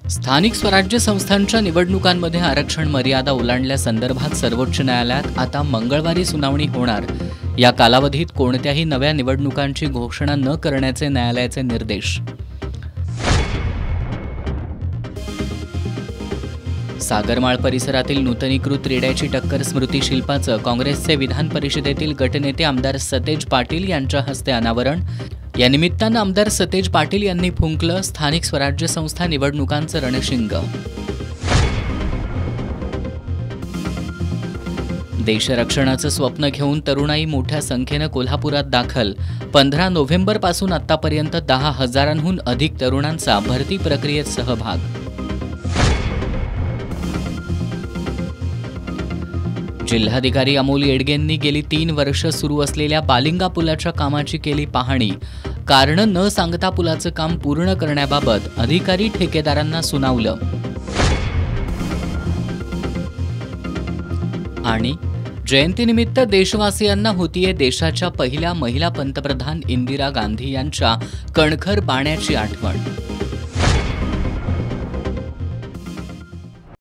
स्थानिक स्वराज्य संस्थांच्या निवडणुकांमध्ये आरक्षण मर्यादा ओलांडल्यासंदर्भात सर्वोच्च न्यायालयात आता मंगळवारी सुनावणी होणार। या कालावधीत कोणत्याही नव्या निवडणुकांची घोषणा न करण्याचे न्यायालयाचे निर्देश। सागरमाळ परिसरातील नूतनीकृत रेड्याची टक्कर स्मृती शिल्पाचं काँग्रेसचे विधान परिषदेतील गटनेते आमदार सतेज पाटील यांच्या हस्ते अनावरण। या निमित्तानं आमदार सतेज पाटील यांनी फुंकलं स्थानिक स्वराज्य संस्था निवडणुकांचं रणशिंग। देशरक्षणाचं स्वप्न घेऊन तरुणाई मोठ्या संख्येनं कोल्हापुरात दाखल। 15 नोव्हेंबरपासून आतापर्यंत 10,000हून अधिक तरुणांचा भरती प्रक्रियेत सहभाग। जिल्हाधिकारी अमोल येडगेंनी गेली 3 वर्ष सुरू असलेल्या बालिंगा पुलाच्या कामाची केली पाहणी। कारण न सांगता पुलाचं काम पूर्ण करण्याबाबत अधिकारी ठेकेदारांना सुनावलं। आणि जयंतीनिमित्त देशवासियांना होतीये देशाच्या पहिल्या महिला पंतप्रधान इंदिरा गांधी यांच्या कणखर पाण्याची आठवण।